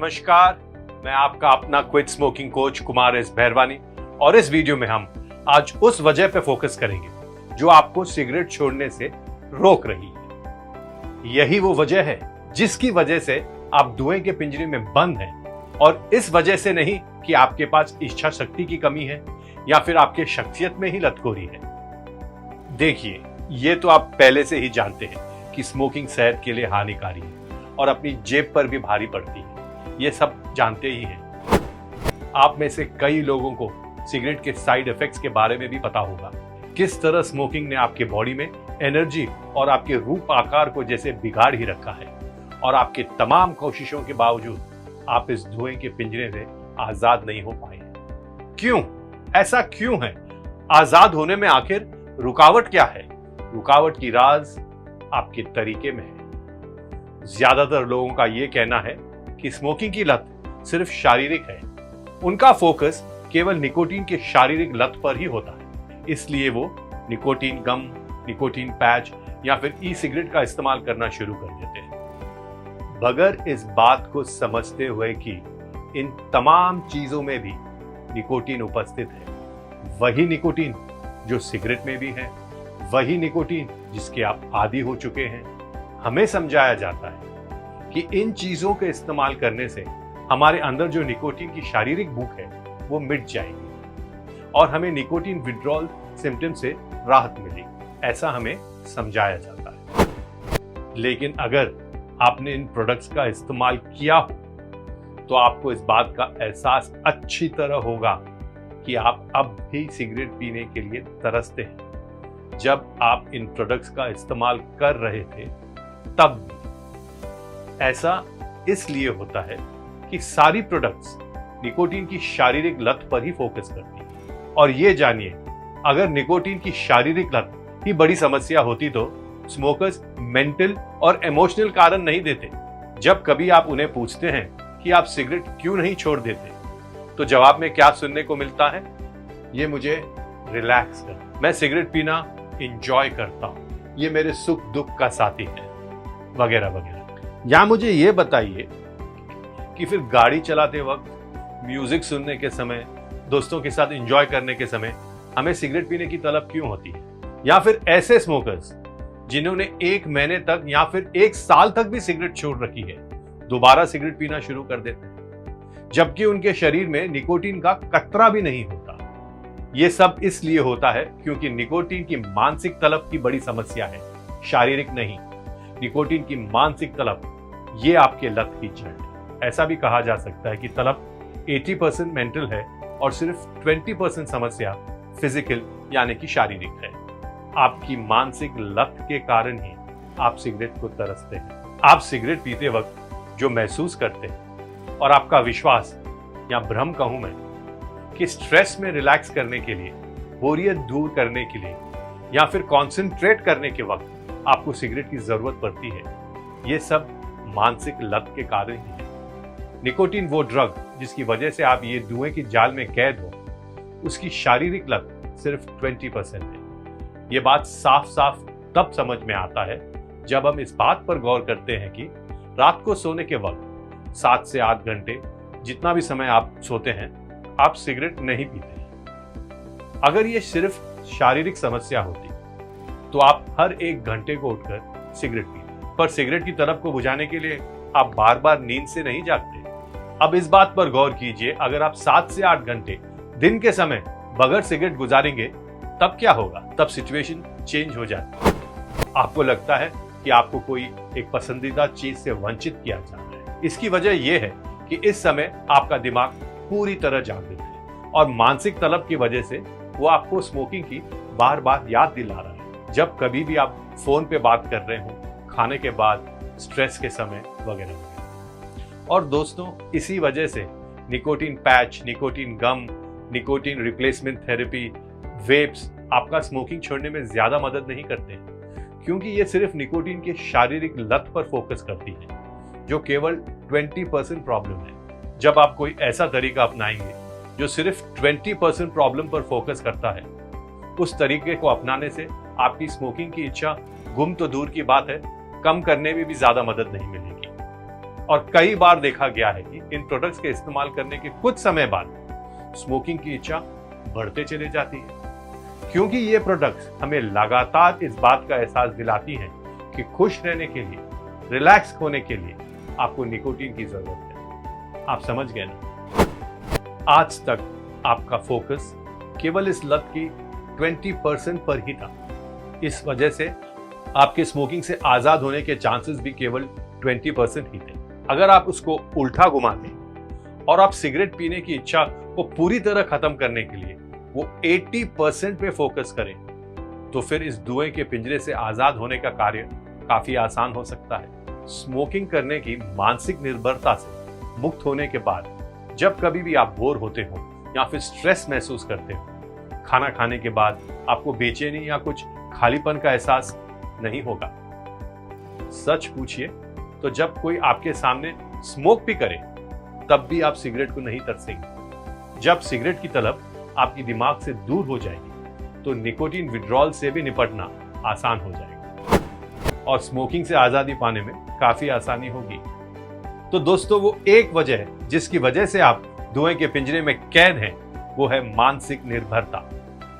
नमस्कार, मैं आपका अपना quit smoking coach Kumar S Bhairavani और इस वीडियो में हम आज उस वजह पे फोकस करेंगे जो आपको सिगरेट छोड़ने से रोक रही है। यही वो वजह है जिसकी वजह से आप धुएं के पिंजरे में बंद हैं और इस वजह से नहीं कि आपके पास इच्छा शक्ति की कमी है या फिर आपके शख्सियत में ही लतखोरी है। देखिए, ये तो आप पहले से ही जानते हैं कि स्मोकिंग सेहत के लिए हानिकारी है और अपनी जेब पर भी भारी पड़ती है। ये सब जानते ही हैं। आप में से कई लोगों को सिगरेट के साइड इफेक्ट्स के बारे में भी पता होगा। किस तरह स्मोकिंग ने आपके बॉडी में एनर्जी और आपके रूप आकार को जैसे बिगाड़ ही रखा है और आपके तमाम कोशिशों के बावजूद आप इस धुएं के पिंजरे से आजाद नहीं हो पाए। क्यों? ऐसा क्यों है? आजाद होने में आखिर रुकावट क्या है? रुकावट की राज आपके तरीके में है। ज्यादातर लोगों का यह कहना है कि स्मोकिंग की लत सिर्फ शारीरिक है। उनका फोकस केवल निकोटीन के शारीरिक लत पर ही होता है, इसलिए वो निकोटीन गम, निकोटीन पैच या फिर ई सिगरेट का इस्तेमाल करना शुरू कर देते हैं, बगैर इस बात को समझते हुए कि इन तमाम चीजों में भी निकोटीन उपस्थित है। वही निकोटीन जो सिगरेट में भी है, वही निकोटीन जिसके आप आदी हो चुके हैं। हमें समझाया जाता है कि इन चीजों के इस्तेमाल करने से हमारे अंदर जो निकोटीन की शारीरिक भूख है वो मिट जाएगी और हमें निकोटीन विड्रॉल सिम्टम से राहत मिलेगी, ऐसा हमें समझाया जाता है। लेकिन अगर आपने इन प्रोडक्ट्स का इस्तेमाल किया हो तो आपको इस बात का एहसास अच्छी तरह होगा कि आप अब भी सिगरेट पीने के लिए तरसते हैं। जब आप इन प्रोडक्ट्स का इस्तेमाल कर रहे थे तब भी ऐसा इसलिए होता है कि सारी प्रोडक्ट्स निकोटीन की शारीरिक लत पर ही फोकस करती हैं। और ये जानिए, अगर निकोटीन की शारीरिक लत ही बड़ी समस्या होती तो स्मोकर्स मेंटल और इमोशनल कारण नहीं देते। जब कभी आप उन्हें पूछते हैं कि आप सिगरेट क्यों नहीं छोड़ देते, तो जवाब में क्या सुनने को मिलता है? ये मुझे रिलैक्स कर, मैं सिगरेट पीना एंजॉय करता हूं, ये मेरे सुख दुख का साथी है, वगैरह वगैरह। या मुझे ये बताइए कि फिर गाड़ी चलाते वक्त, म्यूजिक सुनने के समय, दोस्तों के साथ एंजॉय करने के समय हमें सिगरेट पीने की तलब क्यों होती है? या फिर ऐसे स्मोकर्स जिन्होंने 1 महीने तक या फिर 1 साल तक भी सिगरेट छोड़ रखी है, दोबारा सिगरेट पीना शुरू कर देते हैं जबकि उनके शरीर में निकोटीन का कतरा भी नहीं होता। यह सब इसलिए होता है क्योंकि निकोटीन की मानसिक तलब की बड़ी समस्या है, शारीरिक नहीं। निकोटीन की मानसिक तलब ये आपके लत की जड़ है। ऐसा भी कहा जा सकता है कि तलब 80% मेंटल है और सिर्फ 20% समस्या फिजिकल यानी कि शारीरिक है। आपकी मानसिक लत के कारण ही आप सिगरेट को तरसते हैं। आप सिगरेट पीते वक्त जो महसूस करते हैं और आपका विश्वास या भ्रम कहूं मैं कि स्ट्रेस में रिलैक्स करने के लिए, बोरियत दूर करने के लिए या फिर कॉन्सेंट्रेट करने के वक्त आपको सिगरेट की जरूरत पड़ती है, ये सब मानसिक लत के कारण ही है। निकोटीन वो ड्रग जिसकी वजह से आप ये धुएं की जाल में कैद हो, उसकी शारीरिक लत सिर्फ 20% है। ये बात साफ साफ तब समझ में आता है जब हम इस बात पर गौर करते हैं कि रात को सोने के वक्त 7 से 8 घंटे, जितना भी समय आप सोते हैं, आप सिगरेट नहीं पीते। अगर ये सिर्फ शारीरिक समस्या होती तो आप हर 1 घंटे को उठकर सिगरेट पीते, पर सिगरेट की तलब को बुझाने के लिए आप बार बार नींद से नहीं जागते। अब इस बात पर गौर कीजिए, अगर आप 7 से 8 घंटे दिन के समय बगैर सिगरेट गुजारेंगे तब क्या होगा? तब सिचुएशन चेंज हो जाती है। आपको लगता है कि आपको कोई एक पसंदीदा चीज से वंचित किया जा रहा है। इसकी वजह यह है कि इस समय आपका दिमाग पूरी तरह जागृत है और मानसिक तलब की वजह से वो आपको स्मोकिंग की बार बार याद दिला रहा है। जब कभी भी आप फोन पे बात कर रहे हो, खाने के बाद, स्ट्रेस के समय वगैरह वगैरह। और दोस्तों, इसी वजह से nicotine patch, nicotine gum, nicotine replacement therapy, वेप्स आपका स्मोकिंग छोड़ने में ज्यादा मदद नहीं करते क्योंकि ये सिर्फ निकोटीन के शारीरिक लत पर फोकस करती है जो केवल 20% प्रॉब्लम है। जब आप कोई ऐसा तरीका अपनाएंगे जो सिर्फ 20% प्रॉब्लम पर फोकस करता है, उस तरीके को अपनाने से आपकी स्मोकिंग की इच्छा गुम तो दूर की बात है, कम करने में भी ज्यादा मदद नहीं मिलेगी। और कई बार देखा गया है कि इन प्रोडक्ट्स के इस्तेमाल करने के कुछ समय बाद स्मोकिंग की इच्छा बढ़ते चले जाती है, क्योंकि ये प्रोडक्ट्स हमें लगातार इस बात का एहसास दिलाती हैं कि खुश रहने के लिए, रिलैक्स होने के लिए आपको निकोटीन की जरूरत है। आप समझ गए ना? आज तक आपका फोकस केवल इस लत की 20% पर ही था। इस वजह से आपके स्मोकिंग से आजाद होने के चांसेस भी केवल 20% ही थे। अगर आप उसको उल्टा घुमा दें और आप सिगरेट पीने की इच्छा को पूरी तरह खत्म करने के लिए वो 80% पे फोकस करें, तो फिर इस धुएं के पिंजरे से आजाद होने का कार्य काफी आसान हो सकता है। स्मोकिंग करने की मानसिक निर्भरता से मुक्त होने के बाद जब कभी भी आप बोर होते हो या फिर स्ट्रेस महसूस करते हो, खाना खाने के बाद आपको बेचैनी या कुछ खालीपन का एहसास नहीं होगा। सच पूछिए तो जब कोई आपके सामने स्मोक भी करे तब भी आप सिगरेट को नहीं तरसेंगे। जब सिगरेट की तलब आपकी दिमाग से दूर हो जाएगी तो निकोटीन विड्रॉल से भी निपटना आसान हो जाएगा और स्मोकिंग से आजादी पाने में काफी आसानी होगी। तो दोस्तों, वो एक वजह है जिसकी वजह से आप धुएं के पिंजरे में कैद हैं, वो है मानसिक निर्भरता।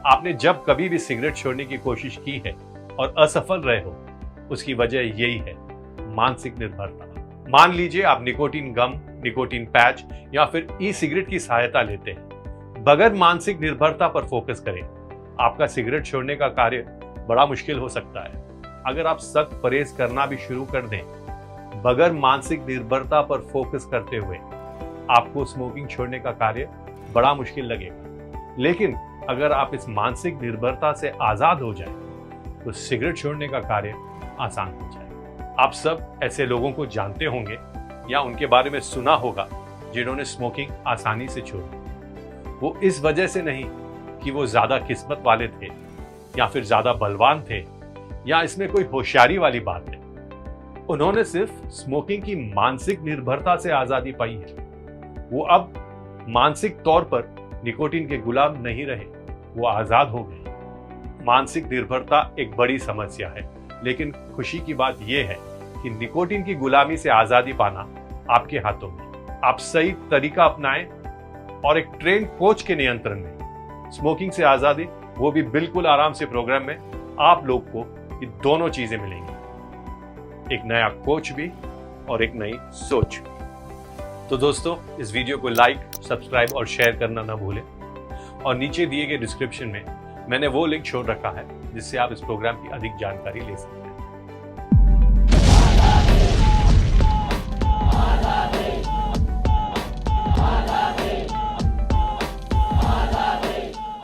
आपने जब कभी भी सिगरेट छोड़ने की कोशिश की है और असफल रहे हो, उसकी वजह यही है, मानसिक निर्भरता। मान लीजिए आप निकोटीन गम, निकोटीन पैच या फिर ई सिगरेट की सहायता लेते हैं। बगैर मानसिक निर्भरता पर फोकस करें, आपका सिगरेट छोड़ने का कार्य बड़ा मुश्किल हो सकता है। अगर आप सख्त परहेज करना भी शुरू कर दें, बगैर मानसिक निर्भरता पर फोकस करते हुए आपको स्मोकिंग छोड़ने का कार्य बड़ा मुश्किल लगेगा। लेकिन अगर आप इस मानसिक निर्भरता से आजाद हो जाएं, तो सिगरेट छोड़ने का कार्य आसान हो जाएगा। आप सब ऐसे लोगों को जानते होंगे या उनके बारे में सुना होगा जिन्होंने स्मोकिंग आसानी से छोड़ी। वो इस वजह से नहीं कि वो ज्यादा किस्मत वाले थे या फिर ज्यादा बलवान थे या इसमें कोई होशियारी वाली बात है। उन्होंने सिर्फ स्मोकिंग की मानसिक निर्भरता से आजादी पाई है। वो अब मानसिक तौर पर निकोटीन के गुलाम नहीं रहे, वो आजाद हो गए। मानसिक निर्भरता एक बड़ी समस्या है, लेकिन खुशी की बात यह है कि निकोटीन की गुलामी से आजादी पाना आपके हाथों में। आप सही तरीका अपनाएं और एक ट्रेन कोच के नियंत्रण में स्मोकिंग से आजादी, वो भी बिल्कुल आराम से प्रोग्राम में आप लोग को ये दोनों चीजें मिलेंगी, एक नया कोच भी और एक नई सोच भी। तो दोस्तों, इस वीडियो को लाइक, सब्सक्राइब और शेयर करना ना भूलें और नीचे दिए गए डिस्क्रिप्शन में मैंने वो लिंक छोड़ रखा है जिससे आप इस प्रोग्राम की अधिक जानकारी ले सकते हैं।